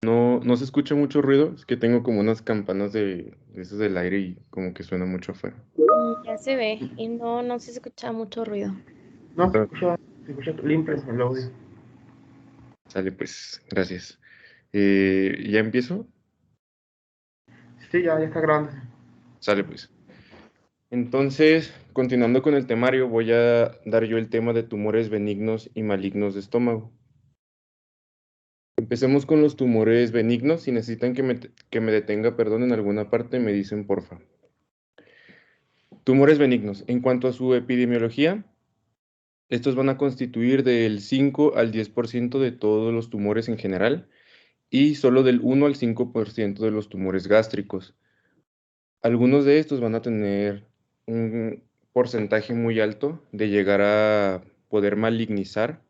No se escucha mucho ruido, es que tengo como unas campanas de esas del aire y como que suena mucho afuera. Ya se ve y no se escucha mucho ruido. No, Ah, se escucha limpio el audio. sale pues, gracias. ¿Ya empiezo? Sí, ya está grande. Sale pues. Entonces, continuando con el temario, voy a dar yo el tema de tumores benignos y malignos de estómago. Empecemos con los tumores benignos. Si necesitan que me detenga, perdón, en alguna parte, me dicen porfa. Tumores benignos. En cuanto a su epidemiología, estos van a constituir del 5 al 10% de todos los tumores en general y solo del 1 al 5% de los tumores gástricos. Algunos de estos van a tener un porcentaje muy alto de llegar a poder malignizar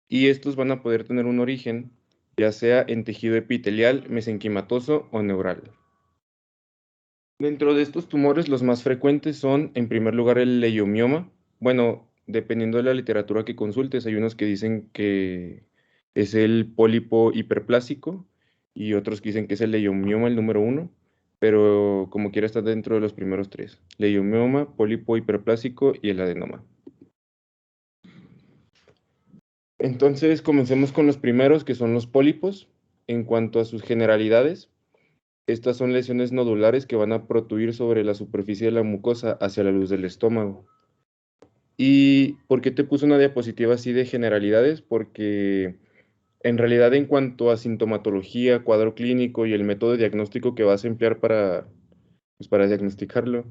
y estos van a poder tener un origen ya sea en tejido epitelial, mesenquimatoso o neural. Dentro de estos tumores, los más frecuentes son, en primer lugar, el leiomioma. Bueno, dependiendo de la literatura que consultes, hay unos que dicen que es el pólipo hiperplásico y otros que dicen que es el leiomioma el número uno, pero como quiera está dentro de los primeros tres: leiomioma, pólipo hiperplásico y el adenoma. Entonces, comencemos con los primeros, que son los pólipos. En cuanto a sus generalidades, estas son lesiones nodulares que van a protruir sobre la superficie de la mucosa hacia la luz del estómago. ¿Y por qué te puse una diapositiva así de generalidades? Porque en realidad en cuanto a sintomatología, cuadro clínico y el método diagnóstico que vas a emplear para diagnosticarlo,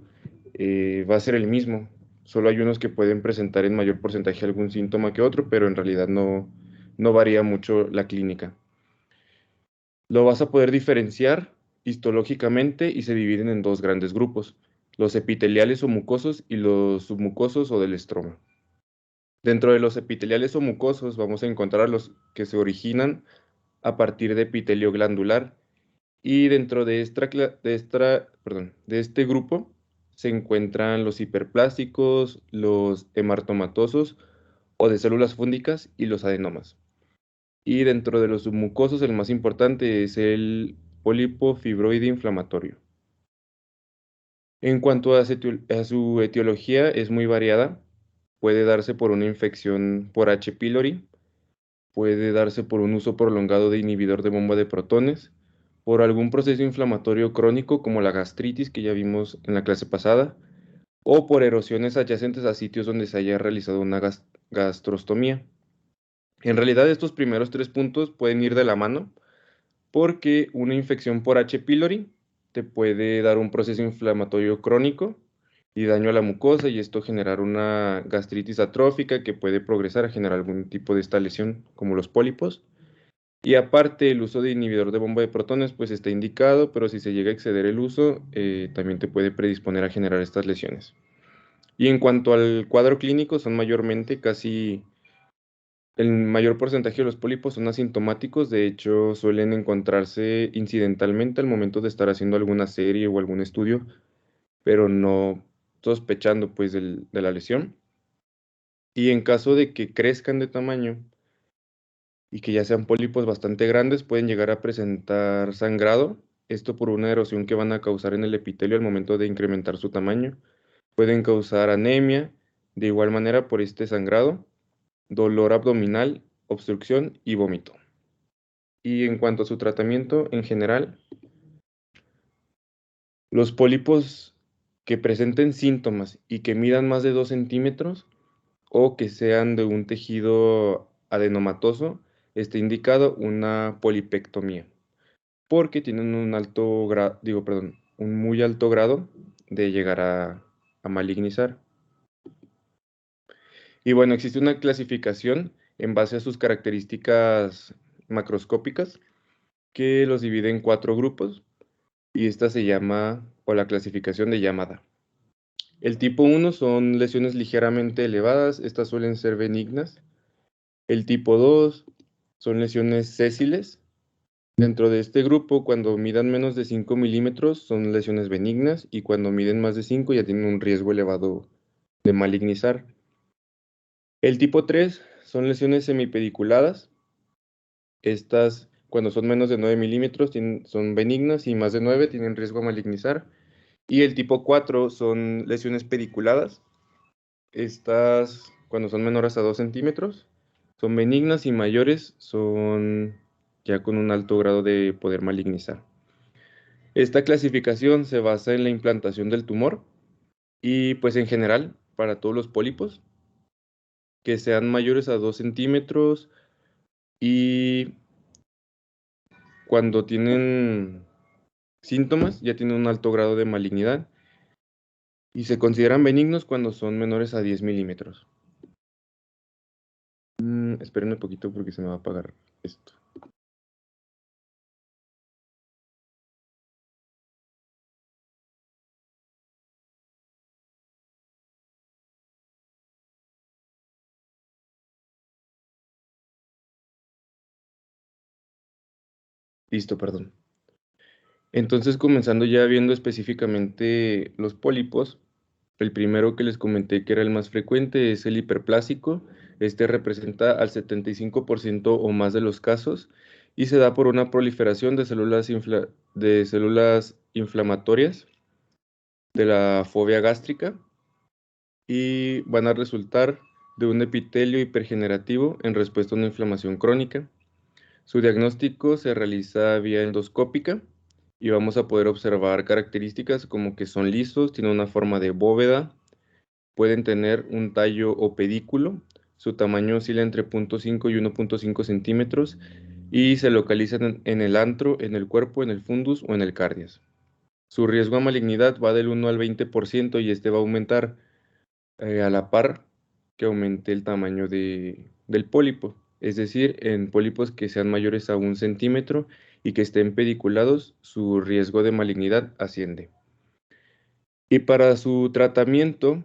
va a ser el mismo. Solo hay unos que pueden presentar en mayor porcentaje algún síntoma que otro, pero en realidad no varía mucho la clínica. Lo vas a poder diferenciar histológicamente y se dividen en dos grandes grupos: los epiteliales o mucosos y los submucosos o del estroma. Dentro de los epiteliales o mucosos vamos a encontrar los que se originan a partir de epitelio glandular y dentro de este grupo se encuentran los hiperplásticos, los hemartomatosos o de células fúngicas y los adenomas. Y dentro de los submucosos, el más importante es el pólipo fibroide inflamatorio. En cuanto a su etiología, es muy variada. Puede darse por una infección por H. pylori, puede darse por un uso prolongado de inhibidor de bomba de protones, por algún proceso inflamatorio crónico como la gastritis que ya vimos en la clase pasada, o por erosiones adyacentes a sitios donde se haya realizado una gastrostomía. En realidad, estos primeros tres puntos pueden ir de la mano, porque una infección por H. pylori te puede dar un proceso inflamatorio crónico y daño a la mucosa y esto generar una gastritis atrófica que puede progresar a generar algún tipo de esta lesión como los pólipos. Y aparte, el uso de inhibidor de bomba de protones pues está indicado, pero si se llega a exceder el uso, también te puede predisponer a generar estas lesiones. Y en cuanto al cuadro clínico, son mayormente casi el mayor porcentaje de los pólipos son asintomáticos. De hecho, suelen encontrarse incidentalmente al momento de estar haciendo alguna serie o algún estudio, pero no sospechando pues de la lesión. Y en caso de que crezcan de tamaño y que ya sean pólipos bastante grandes, pueden llegar a presentar sangrado, esto por una erosión que van a causar en el epitelio al momento de incrementar su tamaño. Pueden causar anemia, de igual manera por este sangrado, dolor abdominal, obstrucción y vómito. Y en cuanto a su tratamiento en general, los pólipos que presenten síntomas y que midan más de 2 centímetros o que sean de un tejido adenomatoso, está indicado una polipectomía, porque tienen un alto grado, digo, perdón, un muy alto grado de llegar a malignizar. Y bueno, existe una clasificación en base a sus características macroscópicas que los divide en cuatro grupos. Y esta se llama, o la clasificación de llamada. El tipo uno son lesiones ligeramente elevadas, estas suelen ser benignas. El tipo 2 son lesiones sésiles. Dentro de este grupo, cuando midan menos de 5 milímetros, son lesiones benignas y cuando miden más de 5 ya tienen un riesgo elevado de malignizar. El tipo 3 son lesiones semipediculadas. Estas, Cuando son menos de 9 milímetros son benignas y más de 9 tienen riesgo a malignizar. Y el tipo 4 son lesiones pediculadas. Estas, cuando son menores a 2 centímetros, son benignas y mayores son ya con un alto grado de poder malignizar. Esta clasificación se basa en la implantación del tumor y pues en general para todos los pólipos que sean mayores a 2 centímetros y cuando tienen síntomas ya tienen un alto grado de malignidad y se consideran benignos cuando son menores a 10 milímetros. Esperen un poquito porque se me va a apagar esto. Listo, perdón. Entonces, comenzando ya viendo específicamente los pólipos, el primero que les comenté que era el más frecuente es el hiperplásico. Este representa al 75% o más de los casos y se da por una proliferación de células inflamatorias de la fobia gástrica y van a resultar de un epitelio hipergenerativo en respuesta a una inflamación crónica. Su diagnóstico se realiza vía endoscópica y vamos a poder observar características como que son lisos, tienen una forma de bóveda, pueden tener un tallo o pedículo, su tamaño oscila entre 0,5 y 1,5 centímetros y se localizan en el antro, en el cuerpo, en el fundus o en el cardias. Su riesgo a malignidad va del 1 al 20% y este va a aumentar a la par que aumente el tamaño del pólipo. Es decir, en pólipos que sean mayores a 1 centímetro y que estén pediculados, su riesgo de malignidad asciende. Y para su tratamiento,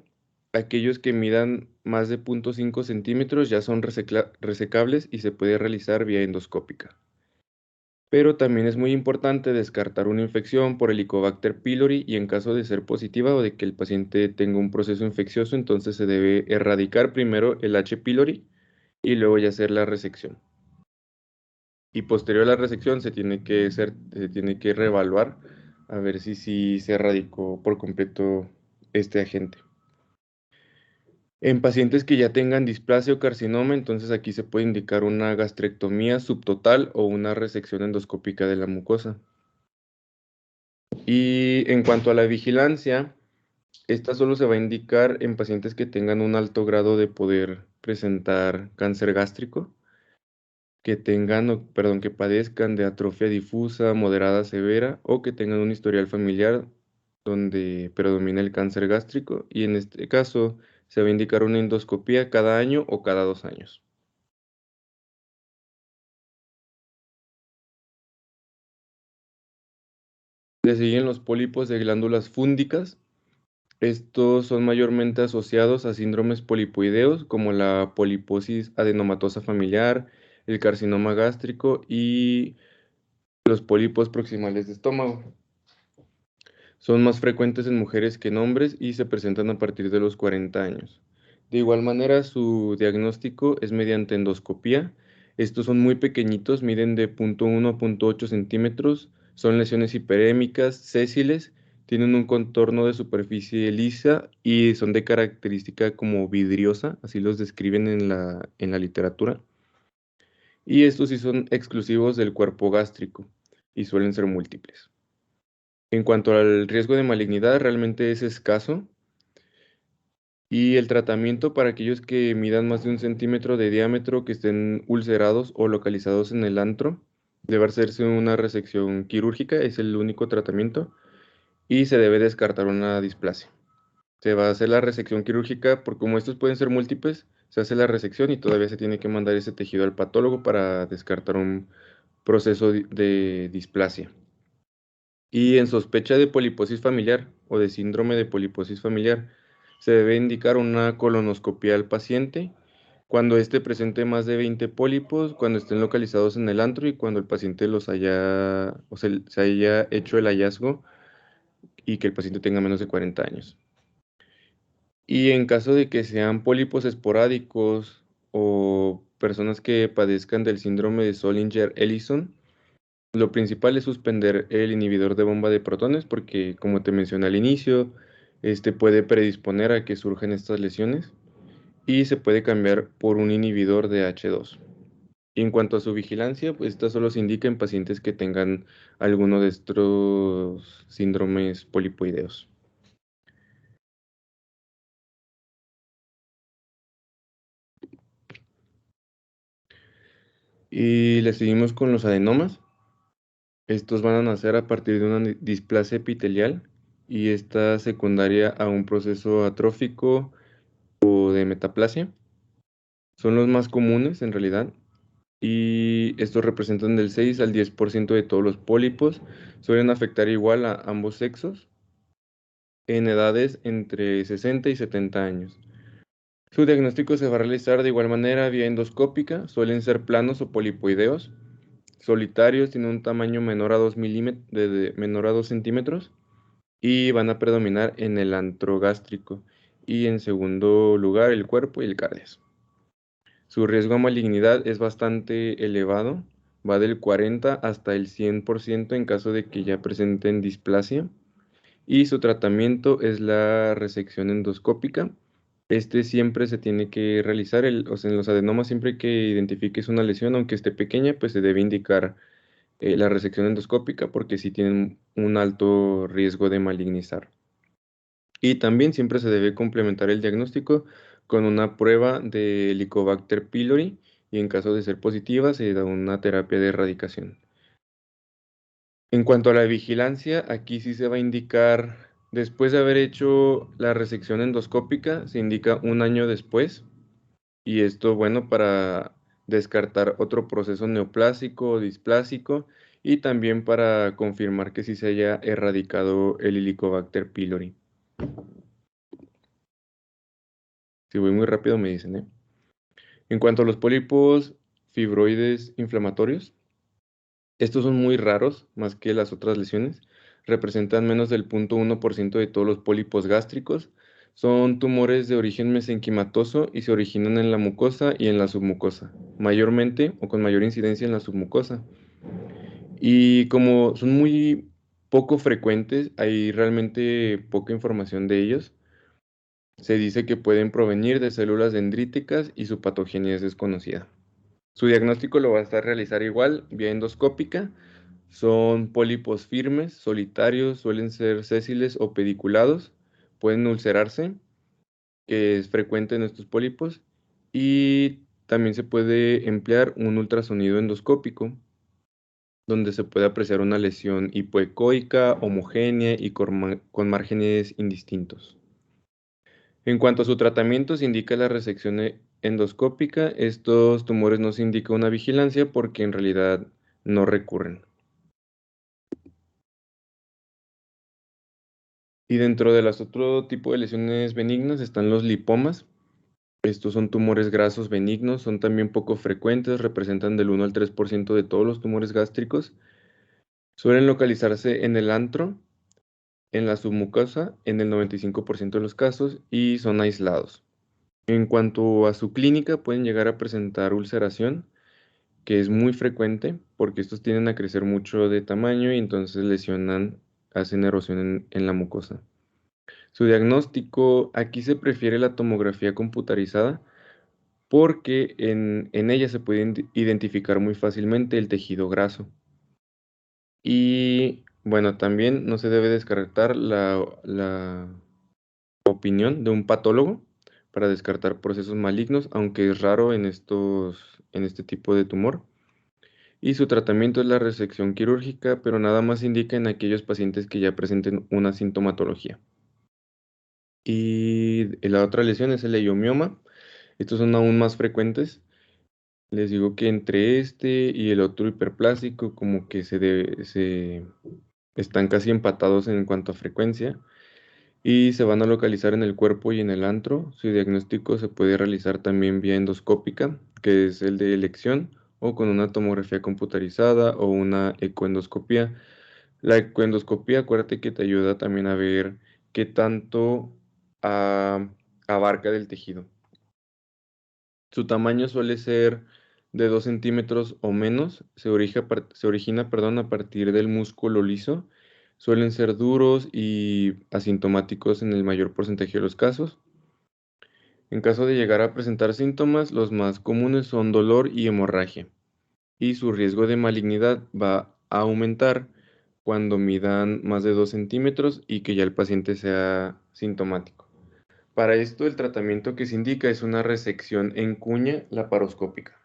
aquellos que midan más de 0,5 centímetros ya son resecables y se puede realizar vía endoscópica. Pero también es muy importante descartar una infección por Helicobacter pylori y en caso de ser positiva o de que el paciente tenga un proceso infeccioso, entonces se debe erradicar primero el H. pylori y luego ya hacer la resección. Y posterior a la resección se tiene que reevaluar a ver si se erradicó por completo este agente. En pacientes que ya tengan displasia o carcinoma, entonces aquí se puede indicar una gastrectomía subtotal o una resección endoscópica de la mucosa. Y en cuanto a la vigilancia, esta solo se va a indicar en pacientes que tengan un alto grado de poder presentar cáncer gástrico, que padezcan de atrofia difusa, moderada, severa, o que tengan un historial familiar donde predomina el cáncer gástrico, y en este caso se va a indicar una endoscopía cada año o cada 2 años. Le siguen los pólipos de glándulas fúndicas. Estos son mayormente asociados a síndromes polipoideos como la poliposis adenomatosa familiar, el carcinoma gástrico y los pólipos proximales de estómago. Son más frecuentes en mujeres que en hombres y se presentan a partir de los 40 años. De igual manera, su diagnóstico es mediante endoscopía. Estos son muy pequeñitos, miden de 0,1 a 0,8 centímetros, son lesiones hiperémicas, sésiles, tienen un contorno de superficie lisa y son de característica como vidriosa, así los describen en la literatura. Y estos sí son exclusivos del cuerpo gástrico y suelen ser múltiples. En cuanto al riesgo de malignidad, realmente es escaso. Y el tratamiento para aquellos que midan más de 1 centímetro de diámetro, que estén ulcerados o localizados en el antro, debe hacerse una resección quirúrgica, es el único tratamiento, y se debe descartar una displasia. Se va a hacer la resección quirúrgica, porque como estos pueden ser múltiples, se hace la resección y todavía se tiene que mandar ese tejido al patólogo para descartar un proceso de displasia. Y en sospecha de poliposis familiar o de síndrome de poliposis familiar, se debe indicar una colonoscopia al paciente cuando éste presente más de 20 pólipos, cuando estén localizados en el antro y cuando el paciente los haya, o sea, se haya hecho el hallazgo y que el paciente tenga menos de 40 años. Y en caso de que sean pólipos esporádicos o personas que padezcan del síndrome de Zollinger-Ellison, Lo principal es suspender el inhibidor de bomba de protones porque, como te mencioné al inicio, este puede predisponer a que surjan estas lesiones y se puede cambiar por un inhibidor de H2. Y en cuanto a su vigilancia, pues esta solo se indica en pacientes que tengan alguno de estos síndromes polipoideos. Y le seguimos con los adenomas. Estos van a nacer a partir de una displasia epitelial y esta secundaria a un proceso atrófico o de metaplasia. Son los más comunes en realidad y estos representan del 6 al 10% de todos los pólipos. Suelen afectar igual a ambos sexos en edades entre 60 y 70 años. Su diagnóstico se va a realizar de igual manera vía endoscópica, suelen ser planos o polipoideos, solitarios, tienen un tamaño menor a 2 menor a 2 centímetros y van a predominar en el antro gástrico y en segundo lugar el cuerpo y el cardias. Su riesgo a malignidad es bastante elevado, va del 40 hasta el 100% en caso de que ya presenten displasia. Y su tratamiento es la resección endoscópica. Este siempre se tiene que realizar, o sea, en los adenomas siempre que identifiques una lesión, aunque esté pequeña, pues se debe indicar la resección endoscópica porque sí tienen un alto riesgo de malignizar. Y también siempre se debe complementar el diagnóstico con una prueba de Helicobacter pylori y en caso de ser positiva se da una terapia de erradicación. En cuanto a la vigilancia, aquí sí se va a indicar, después de haber hecho la resección endoscópica, se indica un año después, y esto, bueno, para descartar otro proceso neoplásico o displásico, y también para confirmar que sí se haya erradicado el Helicobacter pylori. Si voy muy rápido me dicen, ¿eh? En cuanto a los pólipos fibroides inflamatorios, estos son muy raros, más que las otras lesiones. Representan menos del 0,1% de todos los pólipos gástricos. Son tumores de origen mesenquimatoso y se originan en la mucosa y en la submucosa, mayormente o con mayor incidencia en la submucosa. Y como son muy poco frecuentes, hay realmente poca información de ellos. Se dice que pueden provenir de células dendríticas y su patogenia es desconocida. Su diagnóstico lo va a estar realizar igual, vía endoscópica. Son pólipos firmes, solitarios, suelen ser sésiles o pediculados, pueden ulcerarse, que es frecuente en estos pólipos, y también se puede emplear un ultrasonido endoscópico, donde se puede apreciar una lesión hipoecoica, homogénea y con márgenes indistintos. En cuanto a su tratamiento, se indica la resección endoscópica. Estos tumores no se indica una vigilancia porque en realidad no recurren. Y dentro de las otro tipo de lesiones benignas están los lipomas. Estos son tumores grasos benignos, son también poco frecuentes, representan del 1 al 3% de todos los tumores gástricos. Suelen localizarse en el antro, en la submucosa, en el 95% de los casos y son aislados. En cuanto a su clínica, pueden llegar a presentar ulceración, que es muy frecuente porque estos tienden a crecer mucho de tamaño y entonces lesionan, hacen erosión en la mucosa. Su diagnóstico, aquí se prefiere la tomografía computarizada porque en ella se puede identificar muy fácilmente el tejido graso. Y bueno, también no se debe descartar la opinión de un patólogo para descartar procesos malignos, aunque es raro en este tipo de tumor. Y su tratamiento es la resección quirúrgica, pero nada más indica en aquellos pacientes que ya presenten una sintomatología. Y la otra lesión es el leiomioma. Estos son aún más frecuentes. Les digo que entre este y el otro hiperplásico como que se están casi empatados en cuanto a frecuencia y se van a localizar en el cuerpo y en el antro. Su diagnóstico se puede realizar también vía endoscópica, que es el de elección, o con una tomografía computarizada o una ecoendoscopía. La ecoendoscopía, acuérdate que te ayuda también a ver qué tanto abarca del tejido. Su tamaño suele ser de 2 centímetros o menos se origina, perdón, a partir del músculo liso. Suelen ser duros y asintomáticos en el mayor porcentaje de los casos. En caso de llegar a presentar síntomas, los más comunes son dolor y hemorragia, y su riesgo de malignidad va a aumentar cuando midan más de 2 centímetros y que ya el paciente sea sintomático. Para esto, el tratamiento que se indica es una resección en cuña laparoscópica.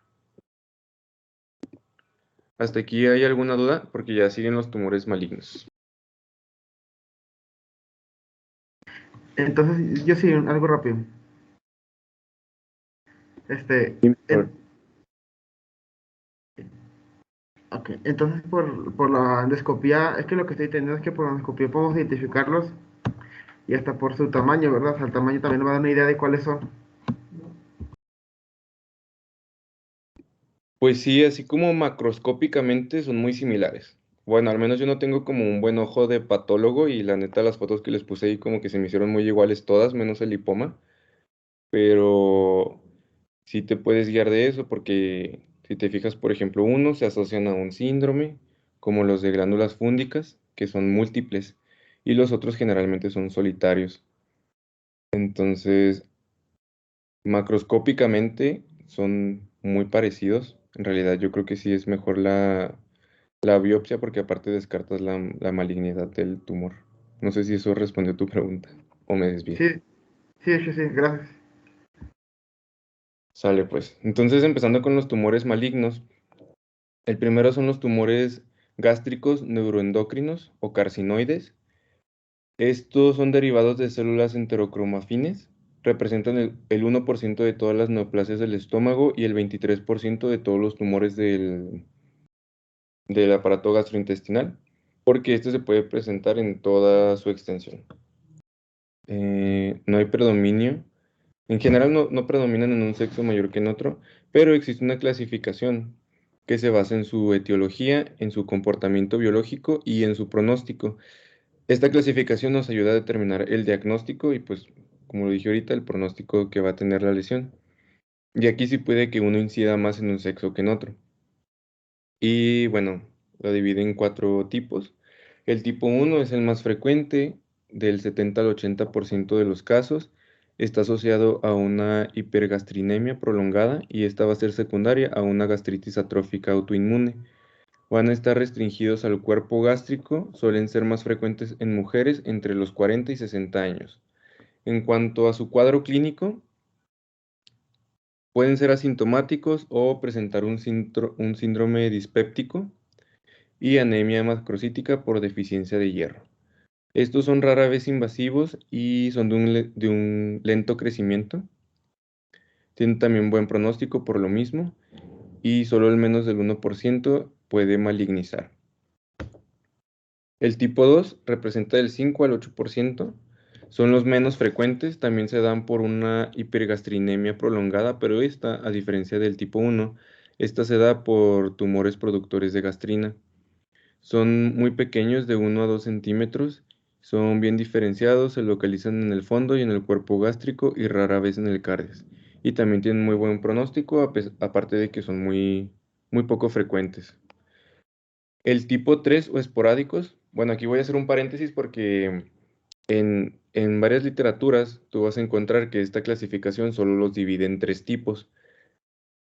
¿Hasta aquí hay alguna duda? Porque ya siguen los tumores malignos. Entonces, yo sí, algo rápido. Sí, Ok, entonces por la endoscopía, es que lo que estoy entendiendo es que por la endoscopía podemos identificarlos y hasta por su tamaño, ¿verdad? O sea, el tamaño también nos va a dar una idea de cuáles son. Pues sí, así como macroscópicamente son muy similares. Bueno, al menos yo no tengo como un buen ojo de patólogo y la neta las fotos que les puse ahí como que se me hicieron muy iguales todas, menos el lipoma, pero sí te puedes guiar de eso porque si te fijas, por ejemplo, uno se asocian a un síndrome, como los de glándulas fúndicas, que son múltiples, y los otros generalmente son solitarios. Entonces, macroscópicamente son muy parecidos. En realidad yo creo que sí es mejor la biopsia porque aparte descartas la malignidad del tumor. No sé si eso respondió a tu pregunta o me desvié. Sí, sí, sí, sí, gracias. Sale pues. Entonces, empezando con los tumores malignos, el primero son los tumores gástricos neuroendocrinos o carcinoides. Estos son derivados de células enterocromafines, representan el 1% de todas las neoplasias del estómago y el 23% de todos los tumores del aparato gastrointestinal, porque este se puede presentar en toda su extensión. No hay predominio. En general no predominan en un sexo mayor que en otro, pero existe una clasificación que se basa en su etiología, en su comportamiento biológico y en su pronóstico. Esta clasificación nos ayuda a determinar el diagnóstico y pues, como lo dije ahorita, el pronóstico que va a tener la lesión. Y aquí sí puede que uno incida más en un sexo que en otro. Y bueno, lo divide en 4 tipos. El tipo 1 es el más frecuente, del 70 al 80% de los casos. Está asociado a una hipergastrinemia prolongada y esta va a ser secundaria a una gastritis atrófica autoinmune. Van a estar restringidos al cuerpo gástrico, suelen ser más frecuentes en mujeres entre los 40 y 60 años. En cuanto a su cuadro clínico, pueden ser asintomáticos o presentar un síndrome dispéptico y anemia macrocítica por deficiencia de hierro. Estos son rara vez invasivos y son de un lento crecimiento. Tienen también buen pronóstico por lo mismo y solo el menos del 1% puede malignizar. El tipo 2 representa del 5 al 8%. Son los menos frecuentes, también se dan por una hipergastrinemia prolongada, pero esta, a diferencia del tipo 1, esta se da por tumores productores de gastrina. Son muy pequeños, de 1 a 2 centímetros, son bien diferenciados, se localizan en el fondo y en el cuerpo gástrico y rara vez en el cardias. Y también tienen muy buen pronóstico, aparte de que son muy poco frecuentes. El tipo 3 o esporádicos, bueno, aquí voy a hacer un paréntesis porque en varias literaturas tú vas a encontrar que esta clasificación solo los divide en 3 tipos,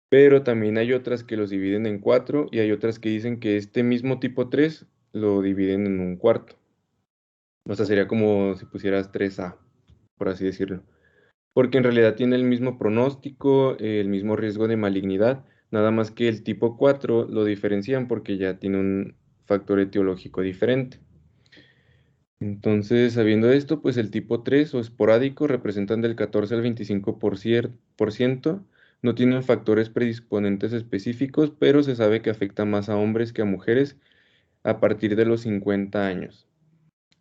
pero también hay otras que los dividen en 4 y hay otras que dicen que este mismo tipo 3 lo dividen en un cuarto. O sea, sería como si pusieras 3A, por así decirlo. Porque en realidad tiene el mismo pronóstico, el mismo riesgo de malignidad, nada más que el tipo 4 lo diferencian porque ya tiene un factor etiológico diferente. Entonces, sabiendo esto, pues el tipo 3 o esporádico representan del 14 al 25%, no tienen factores predisponentes específicos, pero se sabe que afecta más a hombres que a mujeres a partir de los 50 años.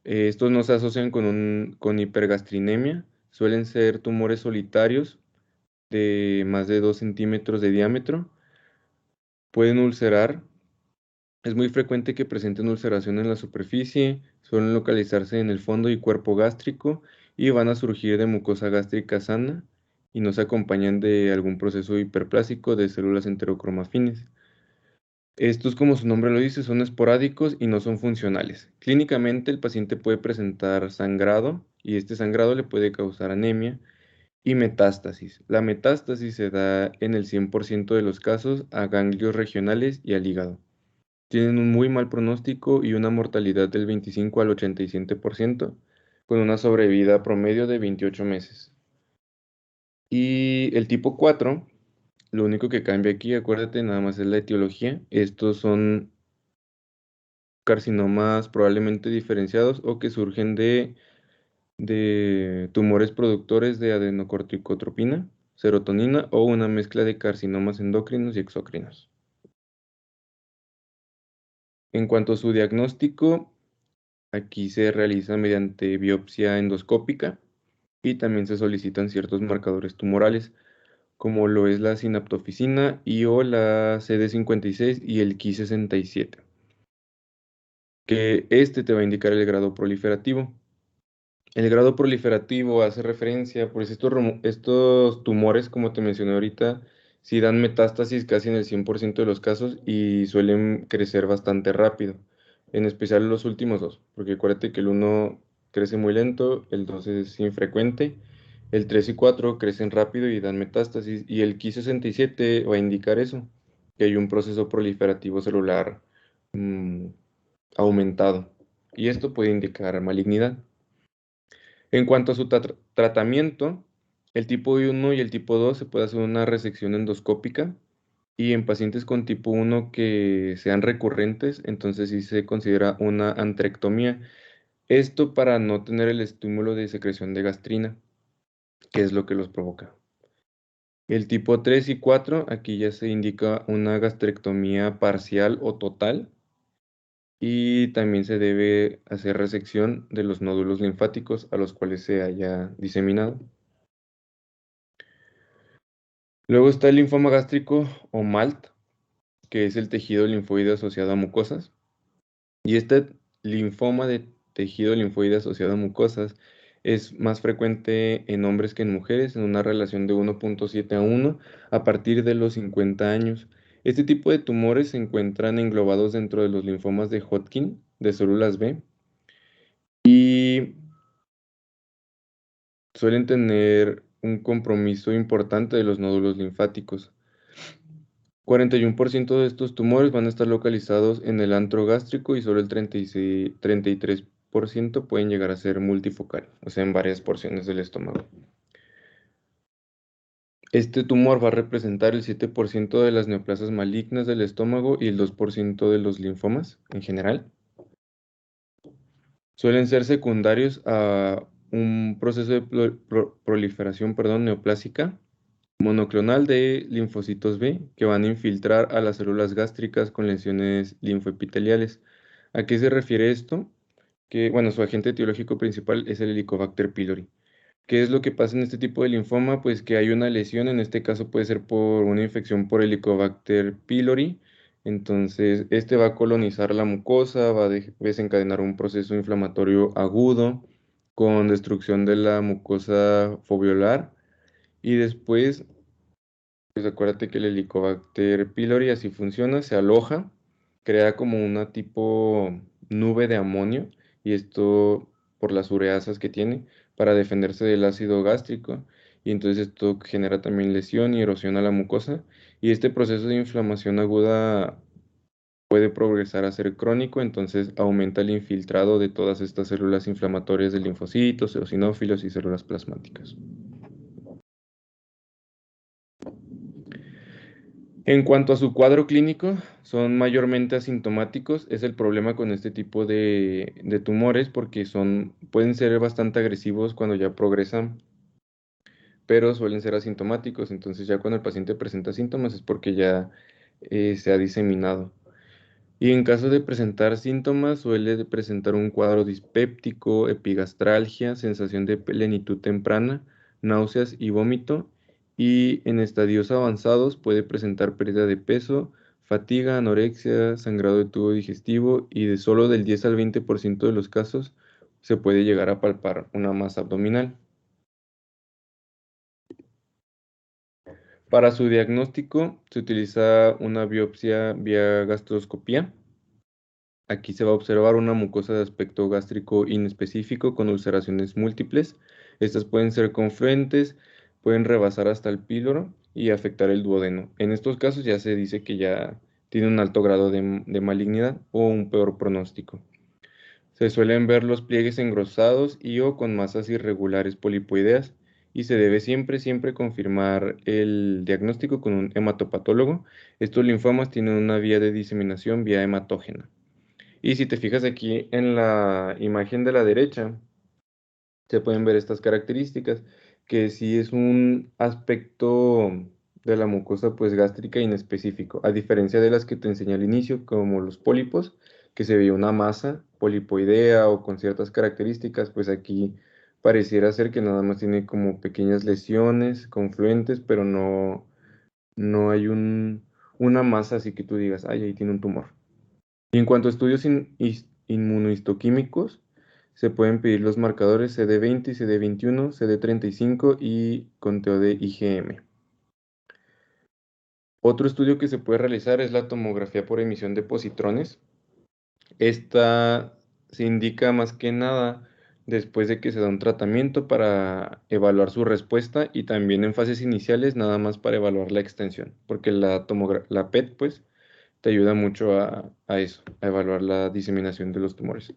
Estos no se asocian con hipergastrinemia, suelen ser tumores solitarios de más de 2 centímetros de diámetro, pueden ulcerar, es muy frecuente que presenten ulceración en la superficie, suelen localizarse en el fondo y cuerpo gástrico y van a surgir de mucosa gástrica sana y no se acompañan de algún proceso hiperplásico de células enterocromafines. Estos, como su nombre lo dice, son esporádicos y no son funcionales. Clínicamente, el paciente puede presentar sangrado y este sangrado le puede causar anemia y metástasis. La metástasis se da en el 100% de los casos a ganglios regionales y al hígado. Tienen un muy mal pronóstico y una mortalidad del 25 al 87%, con una sobrevida promedio de 28 meses. Y el tipo 4, lo único que cambia aquí, acuérdate, nada más es la etiología. Estos son carcinomas probablemente diferenciados o que surgen de tumores productores de adenocorticotropina, serotonina o una mezcla de carcinomas endocrinos y exócrinos. En cuanto a su diagnóstico, aquí se realiza mediante biopsia endoscópica y también se solicitan ciertos marcadores tumorales, como lo es la sinaptofisina y o la CD56 y el Ki67, que este te va a indicar el grado proliferativo. El grado proliferativo hace referencia, pues estos tumores, como te mencioné ahorita, sí dan metástasis casi en el 100% de los casos y suelen crecer bastante rápido, en especial los últimos dos, porque acuérdate que el uno crece muy lento, el 2 es infrecuente, el 3 y 4 crecen rápido y dan metástasis, y el Ki67 va a indicar eso, que hay un proceso proliferativo celular mm, aumentado, y esto puede indicar malignidad. En cuanto a su tratamiento, el tipo 1 y el tipo 2 se puede hacer una resección endoscópica y en pacientes con tipo 1 que sean recurrentes, entonces sí se considera una antrectomía. Esto para no tener el estímulo de secreción de gastrina, que es lo que los provoca. El tipo 3 y 4, aquí ya se indica una gastrectomía parcial o total y también se debe hacer resección de los nódulos linfáticos a los cuales se haya diseminado. Luego está el linfoma gástrico o MALT, que es el tejido linfoide asociado a mucosas. Y este linfoma de tejido linfoide asociado a mucosas es más frecuente en hombres que en mujeres, en una relación de 1.7 a 1 a partir de los 50 años. Este tipo de tumores se encuentran englobados dentro de los linfomas de Hodgkin, de células B, y suelen tener un compromiso importante de los nódulos linfáticos. 41% de estos tumores van a estar localizados en el antro gástrico y solo el 33% pueden llegar a ser multifocal, o sea, en varias porciones del estómago. Este tumor va a representar el 7% de las neoplasias malignas del estómago y el 2% de los linfomas en general. Suelen ser secundarios a un proceso de proliferación, neoplásica monoclonal de linfocitos B que van a infiltrar a las células gástricas con lesiones linfoepiteliales. ¿A qué se refiere esto? Que, bueno, su agente etiológico principal es el Helicobacter pylori. ¿Qué es lo que pasa en este tipo de linfoma? Pues que hay una lesión, en este caso puede ser por una infección por Helicobacter pylori. Entonces, este va a colonizar la mucosa, va a desencadenar un proceso inflamatorio agudo con destrucción de la mucosa foveolar y después pues acuérdate que el Helicobacter pylori así funciona, se aloja, crea como una tipo nube de amonio y esto por las ureasas que tiene para defenderse del ácido gástrico y entonces esto genera también lesión y erosión a la mucosa y este proceso de inflamación aguda puede progresar a ser crónico, entonces aumenta el infiltrado de todas estas células inflamatorias de linfocitos, eosinófilos y células plasmáticas. En cuanto a su cuadro clínico, son mayormente asintomáticos. Es el problema con este tipo de tumores porque pueden ser bastante agresivos cuando ya progresan, pero suelen ser asintomáticos. Entonces ya cuando el paciente presenta síntomas es porque ya se ha diseminado. Y en caso de presentar síntomas, suele presentar un cuadro dispéptico, epigastralgia, sensación de plenitud temprana, náuseas y vómito. Y en estadios avanzados puede presentar pérdida de peso, fatiga, anorexia, sangrado de tubo digestivo y de solo del 10 al 20% de los casos se puede llegar a palpar una masa abdominal. Para su diagnóstico se utiliza una biopsia vía gastroscopía. Aquí se va a observar una mucosa de aspecto gástrico inespecífico con ulceraciones múltiples. Estas pueden ser confluentes, pueden rebasar hasta el píloro y afectar el duodeno. En estos casos ya se dice que ya tiene un alto grado de malignidad o un peor pronóstico. Se suelen ver los pliegues engrosados y o con masas irregulares polipoideas y se debe siempre confirmar el diagnóstico con un hematopatólogo. Estos linfomas tienen una vía de diseminación vía hematógena. Y si te fijas aquí en la imagen de la derecha, se pueden ver estas características, que sí es un aspecto de la mucosa pues gástrica inespecífico, a diferencia de las que te enseñé al inicio, como los pólipos, que se veía una masa polipoidea o con ciertas características, pues aquí pareciera ser que nada más tiene como pequeñas lesiones confluentes, pero no hay una masa así que tú digas, ay, ahí tiene un tumor. Y en cuanto a estudios inmunohistoquímicos, se pueden pedir los marcadores CD20, CD21, CD35 y conteo de IgM. Otro estudio que se puede realizar es la tomografía por emisión de positrones. Esta se indica más que nada después de que se da un tratamiento para evaluar su respuesta y también en fases iniciales nada más para evaluar la extensión, porque la PET pues te ayuda mucho a eso, a evaluar la diseminación de los tumores.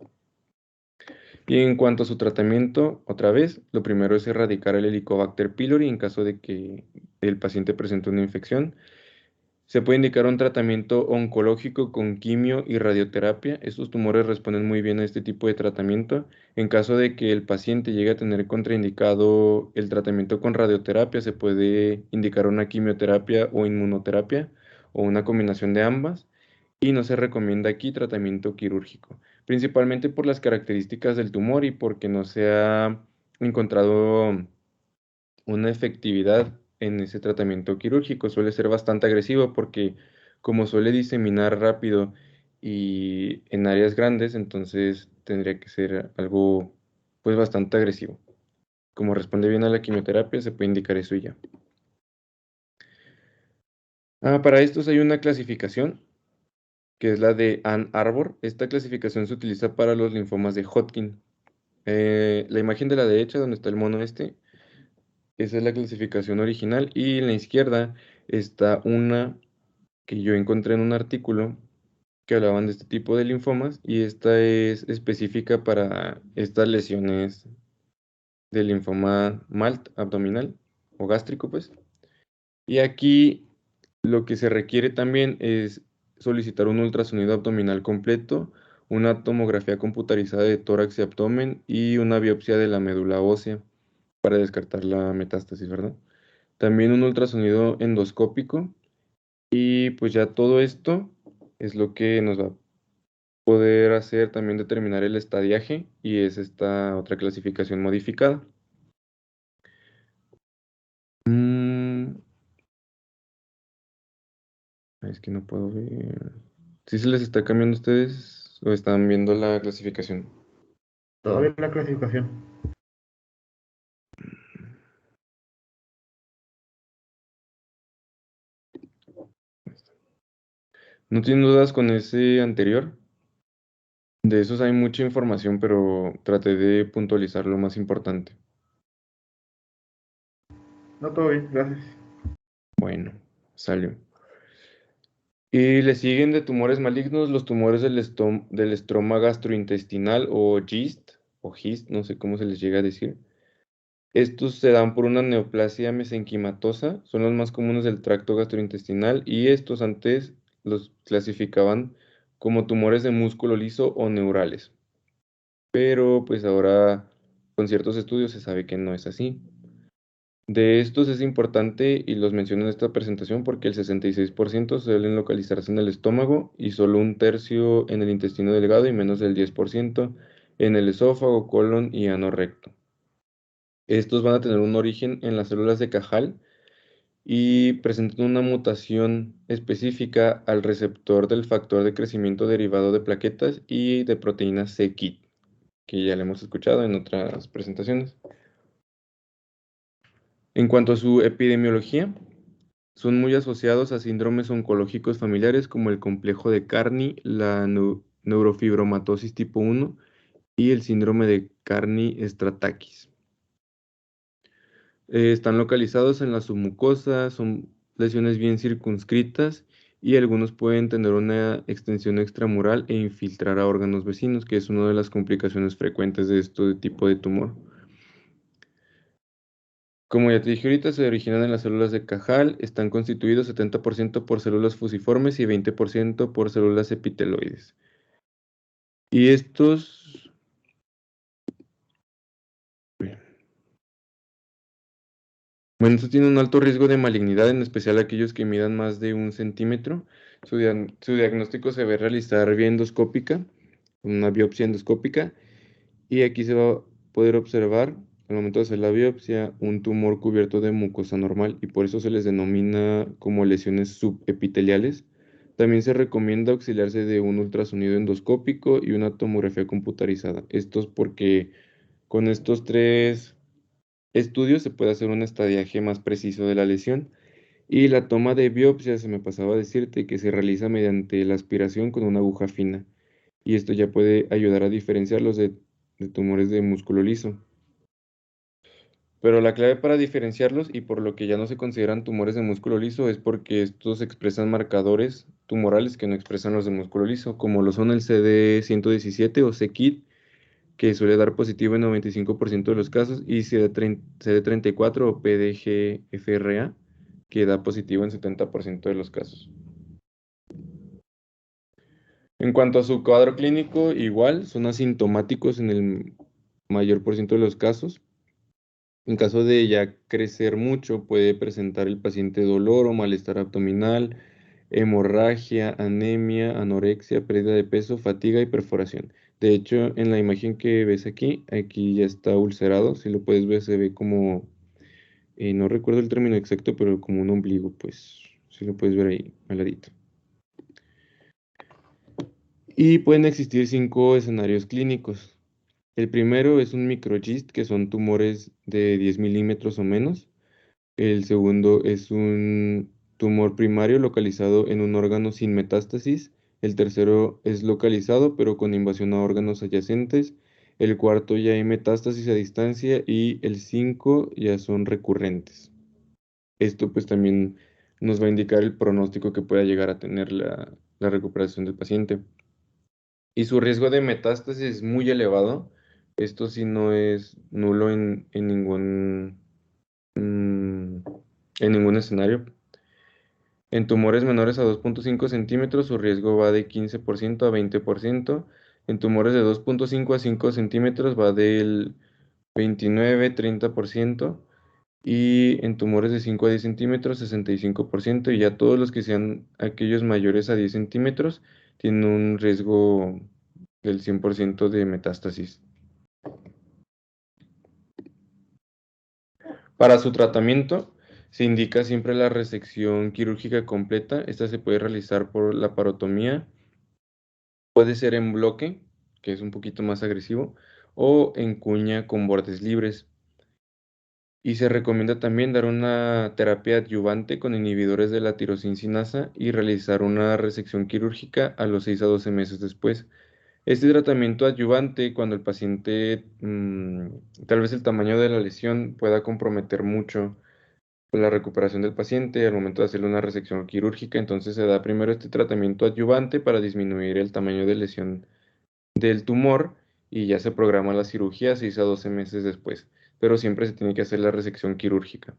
Y en cuanto a su tratamiento, otra vez, lo primero es erradicar el Helicobacter pylori en caso de que el paciente presente una infección. Se puede indicar un tratamiento oncológico con quimio y radioterapia. Estos tumores responden muy bien a este tipo de tratamiento. En caso de que el paciente llegue a tener contraindicado el tratamiento con radioterapia, se puede indicar una quimioterapia o inmunoterapia o una combinación de ambas. Y no se recomienda aquí tratamiento quirúrgico, principalmente por las características del tumor y porque no se ha encontrado una efectividad en ese tratamiento quirúrgico. Suele ser bastante agresivo porque como suele diseminar rápido y en áreas grandes, entonces tendría que ser algo pues bastante agresivo. Como responde bien a la quimioterapia, se puede indicar eso y ya. Para estos hay una clasificación que es la de Ann Arbor. Esta clasificación se utiliza para los linfomas de Hodgkin. La imagen de la derecha, donde está el mono este, esa es la clasificación original, y en la izquierda está una que yo encontré en un artículo que hablaban de este tipo de linfomas, y esta es específica para estas lesiones del linfoma MALT abdominal o gástrico, pues. Y aquí lo que se requiere también es solicitar un ultrasonido abdominal completo, una tomografía computarizada de tórax y abdomen y una biopsia de la médula ósea para descartar la metástasis, ¿verdad? También un ultrasonido endoscópico y pues ya todo esto es lo que nos va a poder hacer también determinar el estadiaje y es esta otra clasificación modificada. Mm, es que no puedo ver. ¿Sí se les está cambiando a ustedes o están viendo la clasificación? Todavía la clasificación. ¿No tienen dudas con ese anterior? De esos hay mucha información, pero traté de puntualizar lo más importante. No, todo bien, gracias. Bueno, salió. Y le siguen de tumores malignos los tumores del estroma gastrointestinal o GIST, no sé cómo se les llega a decir. Estos se dan por una neoplasia mesenquimatosa, son los más comunes del tracto gastrointestinal y estos antes los clasificaban como tumores de músculo liso o neurales. Pero pues ahora con ciertos estudios se sabe que no es así. De estos es importante y los menciono en esta presentación porque el 66% suelen localizarse en el estómago y solo un tercio en el intestino delgado y menos del 10% en el esófago, colon y ano recto. Estos van a tener un origen en las células de Cajal y presentan una mutación específica al receptor del factor de crecimiento derivado de plaquetas y de proteína c-KIT, que ya le hemos escuchado en otras presentaciones. En cuanto a su epidemiología, Son muy asociados a síndromes oncológicos familiares como el complejo de Carney, la neurofibromatosis tipo 1 y el síndrome de Carney-Stratakis. Están localizados en la submucosa, son lesiones bien circunscritas y algunos pueden tener una extensión extramural e infiltrar a órganos vecinos, que es una de las complicaciones frecuentes de este tipo de tumor. Como ya te dije ahorita, se originan en las células de Cajal, están constituidos 70% por células fusiformes y 20% por células epiteloides. Y estos... Bueno, estos tienen un alto riesgo de malignidad, en especial aquellos que midan más de 1 centímetro. Su diagnóstico se ve realizar vía endoscópica, una biopsia endoscópica, y aquí se va a poder observar, al momento de hacer la biopsia, un tumor cubierto de mucosa normal, y por eso se les denomina como lesiones subepiteliales. También se recomienda auxiliarse de un ultrasonido endoscópico y una tomografía computarizada. Esto es porque con estos tres estudios se puede hacer un estadiaje más preciso de la lesión. Y la toma de biopsia, se me pasaba a decirte que se realiza mediante la aspiración con una aguja fina. Y esto ya puede ayudar a diferenciarlos de tumores de músculo liso. Pero la clave para diferenciarlos y por lo que ya no se consideran tumores de músculo liso es porque estos expresan marcadores tumorales que no expresan los de músculo liso, como lo son el CD117 o c-KIT, que suele dar positivo en 95% de los casos, y CD34 o PDGFRA, que da positivo en 70% de los casos. En cuanto a su cuadro clínico, igual, son asintomáticos en el mayor por ciento de los casos. En caso de ya crecer mucho, puede presentar el paciente dolor o malestar abdominal, hemorragia, anemia, anorexia, pérdida de peso, fatiga y perforación. De hecho, en la imagen que ves aquí ya está ulcerado. Si lo puedes ver, se ve como, no recuerdo el término exacto, pero como un ombligo, pues, si lo puedes ver ahí, al ladito. Y pueden existir 5 escenarios clínicos. El primero es un microgist, que son tumores de 10 milímetros o menos. El segundo es un tumor primario localizado en un órgano sin metástasis. El tercero es localizado pero con invasión a órganos adyacentes. El cuarto ya hay metástasis a distancia y el 5 ya son recurrentes. Esto pues también nos va a indicar el pronóstico que pueda llegar a tener la recuperación del paciente. Y su riesgo de metástasis es muy elevado. Esto sí no es nulo mm, en ningún escenario. En tumores menores a 2.5 centímetros, su riesgo va de 15% a 20%. En tumores de 2.5 a 5 centímetros va del 29-30%. Y en tumores de 5 a 10 centímetros, 65%. Y ya todos los que sean aquellos mayores a 10 centímetros tienen un riesgo del 100% de metástasis. Para su tratamiento se indica siempre la resección quirúrgica completa. Esta se puede realizar por la parotomía, puede ser en bloque, que es un poquito más agresivo, o en cuña con bordes libres. Y se recomienda también dar una terapia adyuvante con inhibidores de la tirosincinasa y realizar una resección quirúrgica a los 6 a 12 meses después. Este tratamiento adyuvante, cuando el paciente, tal vez el tamaño de la lesión pueda comprometer mucho la recuperación del paciente al momento de hacerle una resección quirúrgica, entonces se da primero este tratamiento adyuvante para disminuir el tamaño de lesión del tumor y ya se programa la cirugía 6 a 12 meses después, pero siempre se tiene que hacer la resección quirúrgica.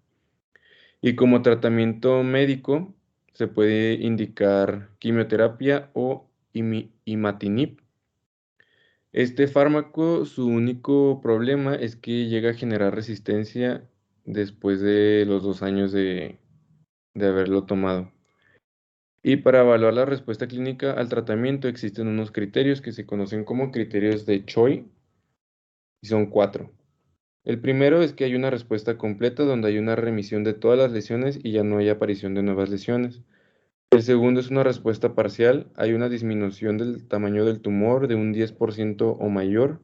Y como tratamiento médico se puede indicar quimioterapia o imatinib. Este fármaco, su único problema es que llega a generar resistencia después de los 2 años de haberlo tomado. Y para evaluar la respuesta clínica al tratamiento existen unos criterios que se conocen como criterios de Choi, y son 4. El primero es que hay una respuesta completa donde hay una remisión de todas las lesiones y ya no hay aparición de nuevas lesiones. El segundo es una respuesta parcial, hay una disminución del tamaño del tumor de un 10% o mayor,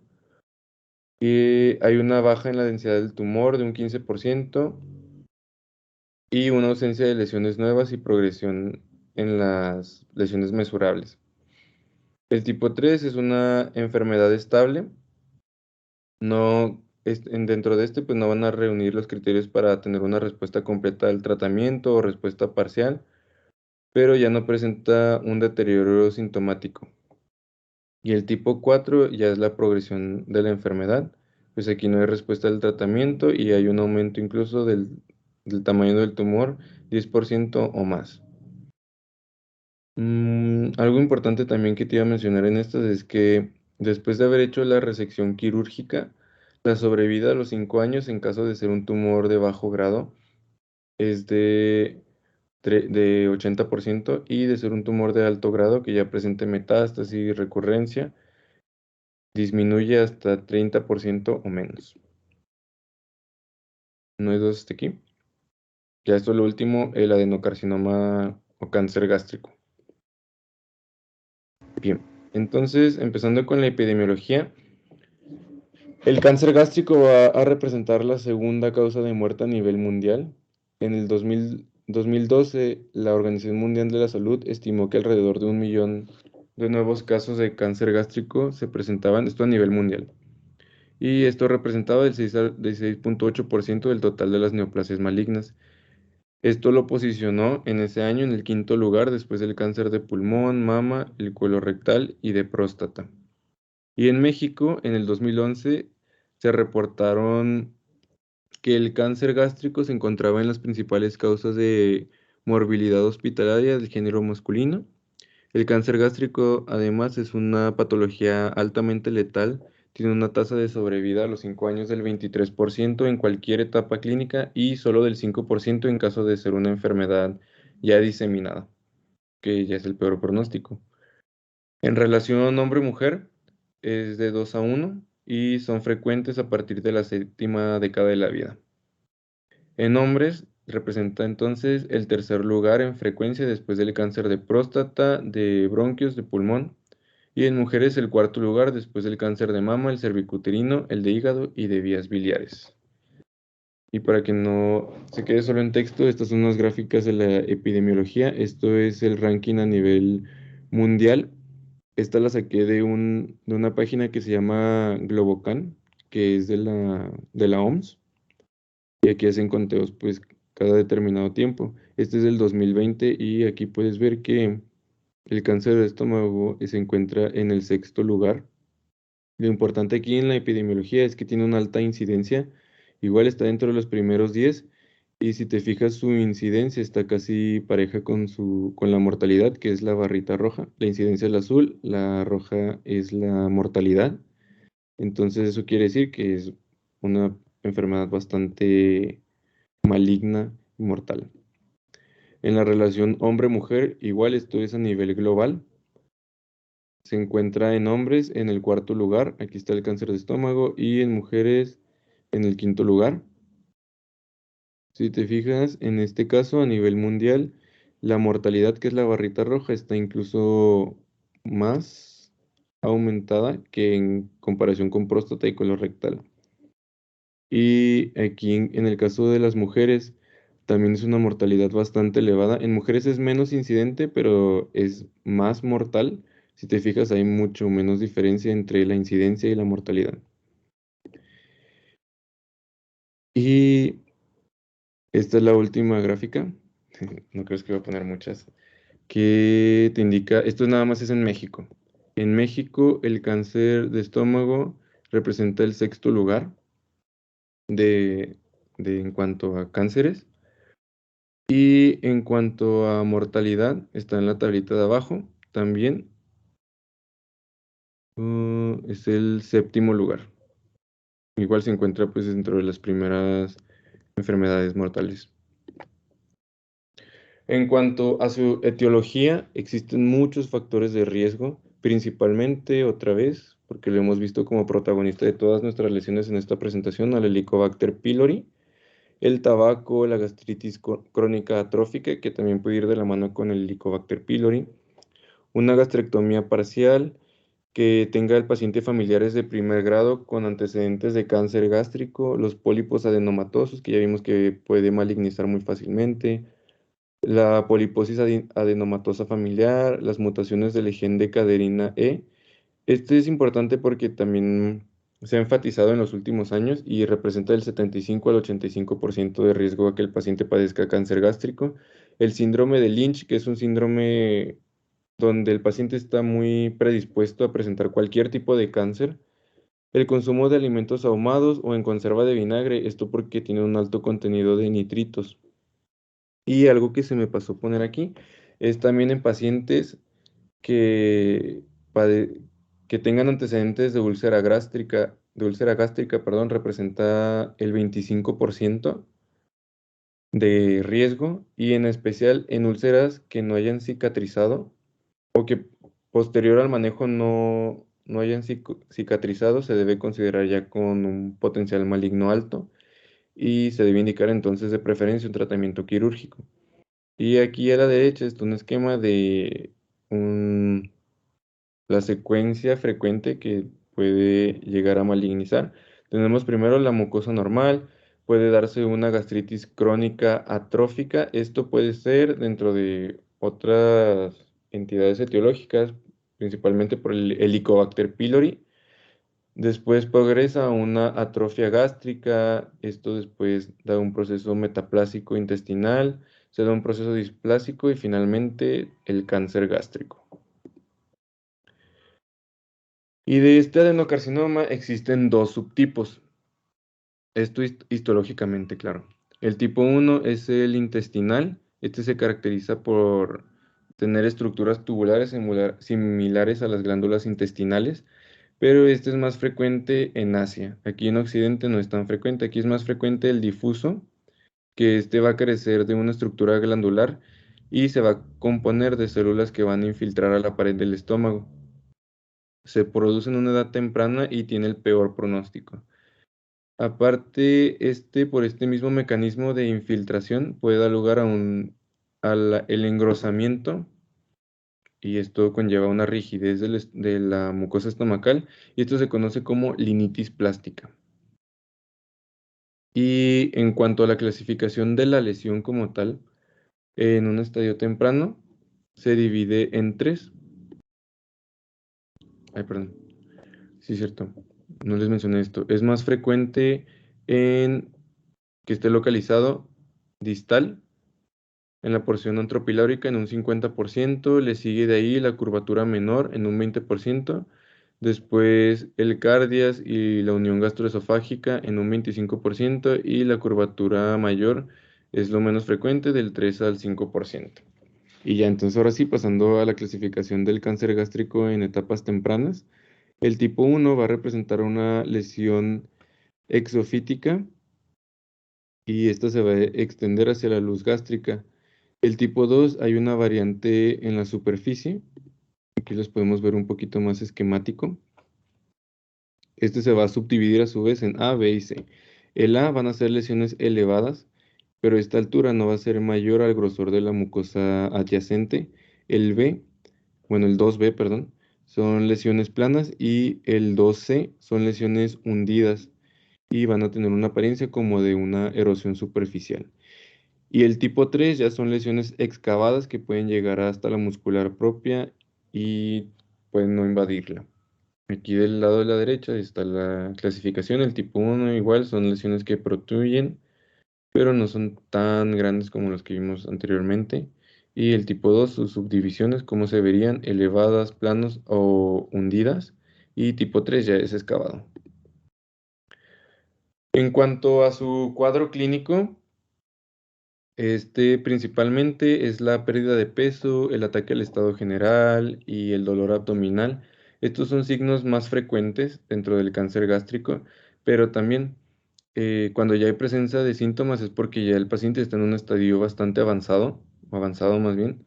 y hay una baja en la densidad del tumor de un 15%, y una ausencia de lesiones nuevas y progresión en las lesiones mesurables. El tipo 3 es una enfermedad estable. Dentro de este, pues no van a reunir los criterios para tener una respuesta completa al tratamiento o respuesta parcial, pero ya no presenta un deterioro sintomático. Y el tipo 4 ya es la progresión de la enfermedad, pues aquí no hay respuesta al tratamiento y hay un aumento incluso del tamaño del tumor, 10% o más. Algo importante también que te iba a mencionar en esto es que después de haber hecho la resección quirúrgica, la sobrevida a los 5 años en caso de ser un tumor de bajo grado es de 80% y de ser un tumor de alto grado que ya presente metástasis y recurrencia, disminuye hasta 30% o menos. ¿No hay dos hasta aquí? Ya esto es lo último, el adenocarcinoma o cáncer gástrico. Bien, entonces empezando con la epidemiología. El cáncer gástrico va a representar la segunda causa de muerte a nivel mundial. En el 2012, la Organización Mundial de la Salud estimó que alrededor de 1 millón de nuevos casos de cáncer gástrico se presentaban, esto a nivel mundial. Y esto representaba el 16.8% del total de las neoplasias malignas. Esto lo posicionó en ese año en el quinto lugar después del cáncer de pulmón, mama, el cuello rectal y de próstata. Y en México, en el 2011, se reportaron que el cáncer gástrico se encontraba en las principales causas de morbilidad hospitalaria del género masculino. El cáncer gástrico, además, es una patología altamente letal. Tiene una tasa de sobrevida a los 5 años del 23% en cualquier etapa clínica y solo del 5% en caso de ser una enfermedad ya diseminada, que ya es el peor pronóstico. En relación hombre-mujer, es de 2 a 1 y son frecuentes a partir de la séptima década de la vida. En hombres, representa entonces el tercer lugar en frecuencia después del cáncer de próstata, de bronquios, de pulmón. Y en mujeres, el cuarto lugar después del cáncer de mama, el cervicuterino, el de hígado y de vías biliares. Y para que no se quede solo en texto, estas son unas gráficas de la epidemiología. Esto es el ranking a nivel mundial. Esta la saqué de una página que se llama Globocan, que es de la OMS, y aquí hacen conteos pues cada determinado tiempo. Este es del 2020 y aquí puedes ver que el cáncer de estómago se encuentra en el sexto lugar. Lo importante aquí en la epidemiología es que tiene una alta incidencia, igual está dentro de los primeros 10 y si te fijas su incidencia está casi pareja con la mortalidad, que es la barrita roja. La incidencia es la azul, la roja es la mortalidad. Entonces eso quiere decir que es una enfermedad bastante maligna y mortal. En la relación hombre-mujer, igual esto es a nivel global. Se encuentra en hombres en el cuarto lugar, aquí está el cáncer de estómago, y en mujeres en el quinto lugar. Si te fijas, en este caso a nivel mundial, la mortalidad, que es la barrita roja, está incluso más aumentada que en comparación con próstata y colorectal. Y aquí en el caso de las mujeres, también es una mortalidad bastante elevada. En mujeres es menos incidente, pero es más mortal. Si te fijas, hay mucho menos diferencia entre la incidencia y la mortalidad. Y esta es la última gráfica. No creo que voy a poner muchas. Que te indica, esto nada más es en México. En México, el cáncer de estómago representa el sexto lugar de, en cuanto a cánceres. Y en cuanto a mortalidad, está en la tablita de abajo también. Es el séptimo lugar. Igual se encuentra pues dentro de las primeras enfermedades mortales. En cuanto a su etiología, existen muchos factores de riesgo, principalmente otra vez, porque lo hemos visto como protagonista de todas nuestras lesiones en esta presentación, al Helicobacter pylori, el tabaco, la gastritis crónica atrófica, que también puede ir de la mano con el Helicobacter pylori, una gastrectomía parcial que tenga el paciente familiares de primer grado con antecedentes de cáncer gástrico, los pólipos adenomatosos, que ya vimos que puede malignizar muy fácilmente, la poliposis adenomatosa familiar, las mutaciones del gen de caderina E. Este es importante porque también se ha enfatizado en los últimos años y representa el 75 al 85% de riesgo a que el paciente padezca cáncer gástrico. El síndrome de Lynch, que es un síndrome donde el paciente está muy predispuesto a presentar cualquier tipo de cáncer. El consumo de alimentos ahumados o en conserva de vinagre, esto porque tiene un alto contenido de nitritos. Y algo que se me pasó poner aquí es también en pacientes que, pade- que tengan antecedentes de úlcera gástrica, perdón, representa el 25% de riesgo y en especial en úlceras que no hayan cicatrizado o que posterior al manejo no hayan cicatrizado, se debe considerar ya con un potencial maligno alto y se debe indicar entonces de preferencia un tratamiento quirúrgico. Y aquí a la derecha está un esquema de la secuencia frecuente que puede llegar a malignizar. Tenemos primero la mucosa normal, puede darse una gastritis crónica atrófica. Esto puede ser dentro de otras entidades etiológicas, principalmente por el Helicobacter pylori. Después progresa a una atrofia gástrica, esto después da un proceso metaplásico intestinal, se da un proceso displásico y finalmente el cáncer gástrico. Y de este adenocarcinoma existen dos subtipos. Esto histológicamente, claro. El tipo 1 es el intestinal. Este se caracteriza por tener estructuras tubulares similares a las glándulas intestinales, pero este es más frecuente en Asia. Aquí en Occidente no es tan frecuente. Aquí es más frecuente el difuso, que este va a carecer de una estructura glandular y se va a componer de células que van a infiltrar a la pared del estómago. Se produce en una edad temprana y tiene el peor pronóstico. Aparte, por este mismo mecanismo de infiltración puede dar lugar a el engrosamiento y esto conlleva una rigidez de la mucosa estomacal y esto se conoce como linitis plástica. Y en cuanto a la clasificación de la lesión como tal, en un estadio temprano se divide en tres. Ay, perdón. Sí, cierto. No les mencioné esto. Es más frecuente en que esté localizado distal en la porción antropilórica en un 50%, le sigue de ahí la curvatura menor en un 20%, después el cardias y la unión gastroesofágica en un 25% y la curvatura mayor es lo menos frecuente del 3 al 5%. Y ya entonces ahora sí, pasando a la clasificación del cáncer gástrico en etapas tempranas, el tipo 1 va a representar una lesión exofítica y esta se va a extender hacia la luz gástrica. El tipo 2 hay una variante en la superficie. Aquí los podemos ver un poquito más esquemático. Este se va a subdividir a su vez en A, B y C. El A van a ser lesiones elevadas, pero esta altura no va a ser mayor al grosor de la mucosa adyacente. El B, bueno, el 2B, perdón, son lesiones planas y el 2C son lesiones hundidas y van a tener una apariencia como de una erosión superficial. Y el tipo 3 ya son lesiones excavadas que pueden llegar hasta la muscular propia y pueden no invadirla. Aquí del lado de la derecha está la clasificación. El tipo 1 igual son lesiones que protruyen, pero no son tan grandes como los que vimos anteriormente. Y el tipo 2 sus subdivisiones, como se verían, elevadas, planos o hundidas. Y tipo 3 ya es excavado. En cuanto a su cuadro clínico, principalmente es la pérdida de peso, el ataque al estado general y el dolor abdominal. Estos son signos más frecuentes dentro del cáncer gástrico, pero también cuando ya hay presencia de síntomas es porque ya el paciente está en un estadio bastante avanzado, o avanzado más bien,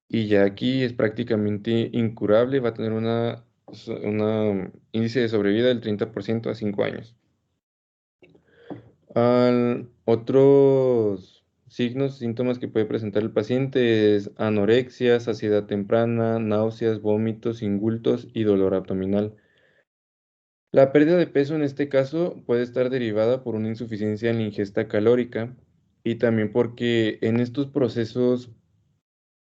y ya aquí es prácticamente incurable, va a tener una índice de sobrevida del 30% a 5 años. Otros signos, síntomas que puede presentar el paciente es anorexia, saciedad temprana, náuseas, vómitos, ingultos y dolor abdominal. La pérdida de peso en este caso puede estar derivada por una insuficiencia en la ingesta calórica y también porque en estos procesos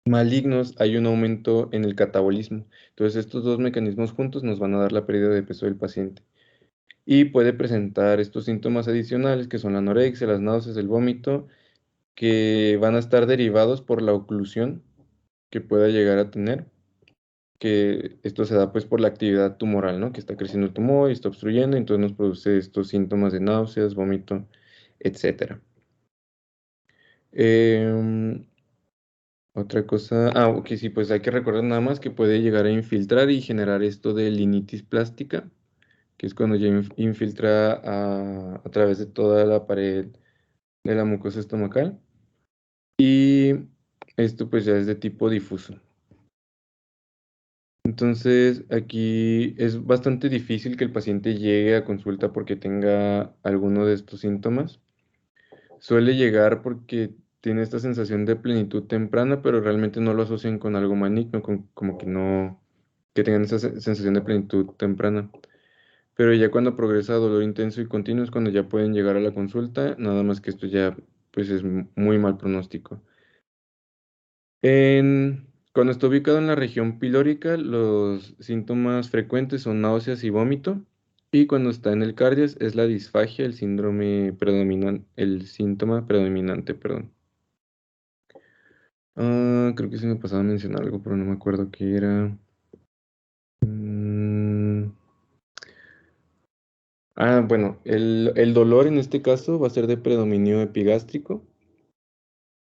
malignos hay un aumento en el catabolismo. Entonces estos dos mecanismos juntos nos van a dar la pérdida de peso del paciente. Y puede presentar estos síntomas adicionales que son la anorexia, las náuseas, el vómito, que van a estar derivados por la oclusión que pueda llegar a tener, que esto se da pues por la actividad tumoral, ¿no? Que está creciendo el tumor y está obstruyendo, y entonces nos produce estos síntomas de náuseas, vómito, etcétera. Otra cosa, ok, sí, pues hay que recordar nada más que puede llegar a infiltrar y generar esto de linitis plástica, que es cuando ya infiltra a través de toda la pared de la mucosa estomacal. Y esto pues ya es de tipo difuso. Entonces aquí es bastante difícil que el paciente llegue a consulta porque tenga alguno de estos síntomas. Suele llegar porque tiene esta sensación de plenitud temprana, pero realmente no lo asocian con algo maligno, como que no, que tengan esa sensación de plenitud temprana. Pero ya cuando progresa a dolor intenso y continuo es cuando ya pueden llegar a la consulta, nada más que esto ya pues es muy mal pronóstico. Cuando está ubicado en la región pilórica, los síntomas frecuentes son náuseas y vómito. Y cuando está en el cardias es la disfagia, el síndrome predominante, el síntoma predominante, perdón. Creo que se me pasaba a mencionar algo, pero no me acuerdo qué era. Mm, bueno, el dolor en este caso va a ser de predominio epigástrico.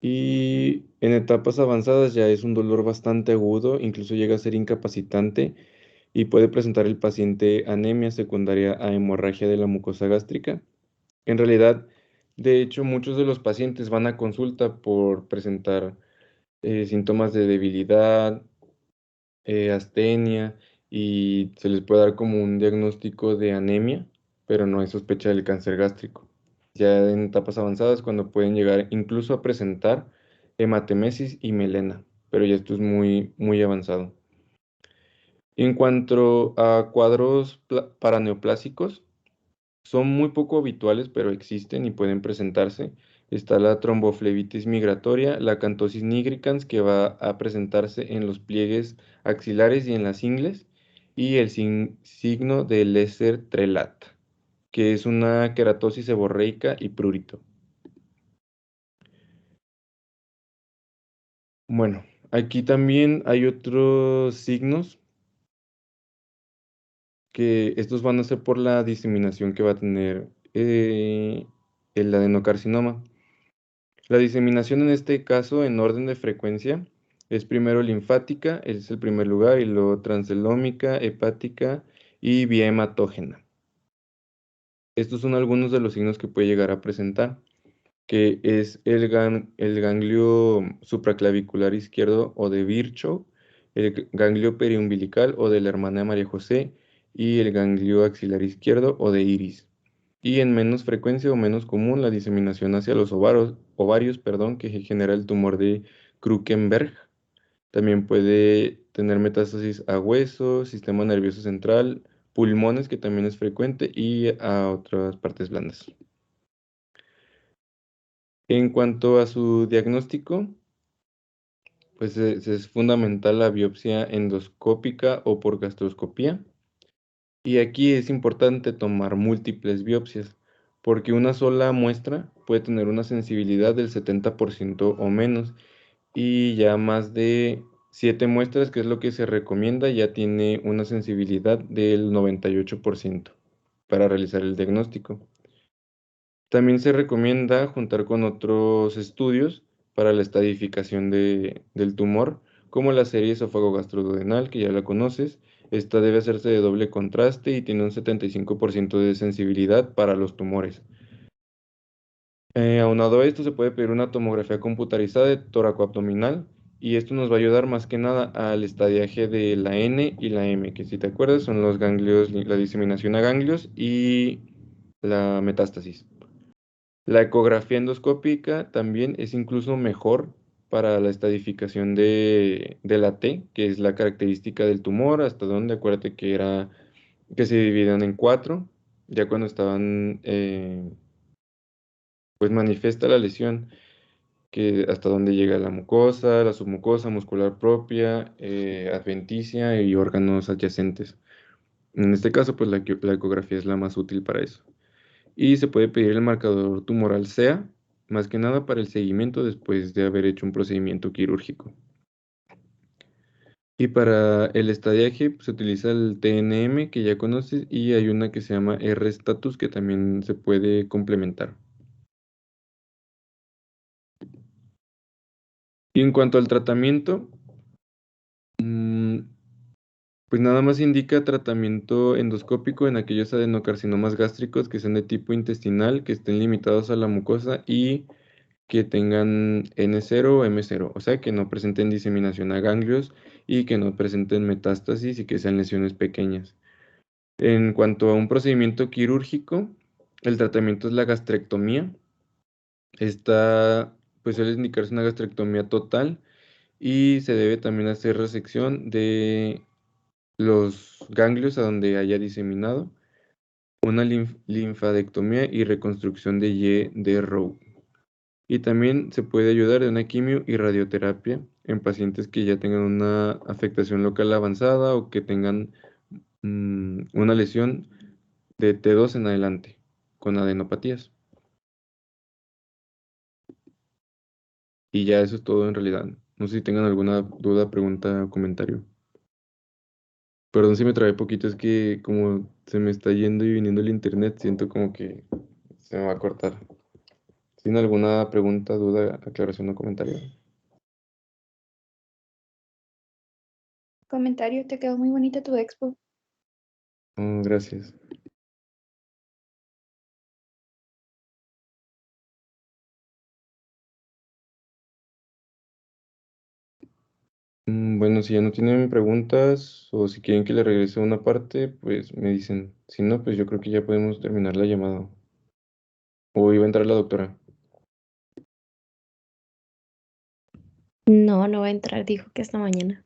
Y en etapas avanzadas ya es un dolor bastante agudo, incluso llega a ser incapacitante y puede presentar el paciente anemia secundaria a hemorragia de la mucosa gástrica. En realidad, de hecho, muchos de los pacientes van a consulta por presentar síntomas de debilidad, astenia, y se les puede dar como un diagnóstico de anemia, pero no hay sospecha del cáncer gástrico. Ya en etapas avanzadas, cuando pueden llegar incluso a presentar hematemesis y melena, pero ya esto es muy, muy avanzado. En cuanto a cuadros paraneoplásicos, son muy poco habituales, pero existen y pueden presentarse. Está la tromboflebitis migratoria, la cantosis nigricans, que va a presentarse en los pliegues axilares y en las ingles, y el signo de Lesser-Trelat, que es una queratosis seborreica y prurito. Bueno, aquí también hay otros signos que estos van a ser por la diseminación que va a tener el adenocarcinoma. La diseminación en este caso, en orden de frecuencia, es primero linfática, ese es el primer lugar, y luego transelómica, hepática y vía hematógena. Estos son algunos de los signos que puede llegar a presentar, que es el ganglio supraclavicular izquierdo o de Virchow, el ganglio periumbilical o de la hermana de María José y el ganglio axilar izquierdo o de Iris. Y en menos frecuencia o menos común la diseminación hacia los ovarios, perdón, que genera el tumor de Krukenberg. También puede tener metástasis a hueso, sistema nervioso central, pulmones, que también es frecuente, y a otras partes blandas. En cuanto a su diagnóstico, pues es fundamental la biopsia endoscópica o por gastroscopía. Y aquí es importante tomar múltiples biopsias, porque una sola muestra puede tener una sensibilidad del 70% o menos, y ya más de 7 muestras, que es lo que se recomienda, ya tiene una sensibilidad del 98% para realizar el diagnóstico. También se recomienda juntar con otros estudios para la estadificación del tumor, como la serie esófago-gastroduodenal, que ya la conoces. Esta debe hacerse de doble contraste y tiene un 75% de sensibilidad para los tumores. Aunado a esto, se puede pedir una tomografía computarizada de tóraco-abdominal, y esto nos va a ayudar más que nada al estadiaje de la N y la M, que si te acuerdas son los ganglios, la diseminación a ganglios y la metástasis. La ecografía endoscópica también es incluso mejor para la estadificación de la T, que es la característica del tumor, hasta donde, acuérdate que era que se dividían en cuatro, ya cuando estaban, pues manifiesta la lesión, que hasta dónde llega la mucosa, la submucosa, muscular propia, adventicia y órganos adyacentes. En este caso, pues la ecografía es la más útil para eso. Y se puede pedir el marcador tumoral SEA, más que nada para el seguimiento después de haber hecho un procedimiento quirúrgico. Y para el estadiaje pues, se utiliza el TNM que ya conoces y hay una que se llama R-status que también se puede complementar. Y en cuanto al tratamiento, pues nada más indica tratamiento endoscópico en aquellos adenocarcinomas gástricos que sean de tipo intestinal, que estén limitados a la mucosa y que tengan N0 o M0, o sea, que no presenten diseminación a ganglios y que no presenten metástasis y que sean lesiones pequeñas. En cuanto a un procedimiento quirúrgico, el tratamiento es la gastrectomía. Esta, pues suele indicarse una gastrectomía total y se debe también hacer resección de los ganglios a donde haya diseminado, una linfadectomía y reconstrucción de Y de Rowe. Y también se puede ayudar de una quimio y radioterapia en pacientes que ya tengan una afectación local avanzada o que tengan una lesión de T2 en adelante con adenopatías. Y ya eso es todo en realidad. No sé si tengan alguna duda, pregunta o comentario. Perdón si me trabé poquito, es que como se me está yendo y viniendo el internet, siento como que se me va a cortar. ¿Tienen alguna pregunta, duda, aclaración o comentario? Comentario, te quedó muy bonita tu expo. Gracias. Bueno, si ya no tienen preguntas o si quieren que le regrese una parte, pues me dicen. Si no, pues yo creo que ya podemos terminar la llamada. O iba a entrar la doctora. No, no va a entrar, dijo que hasta mañana.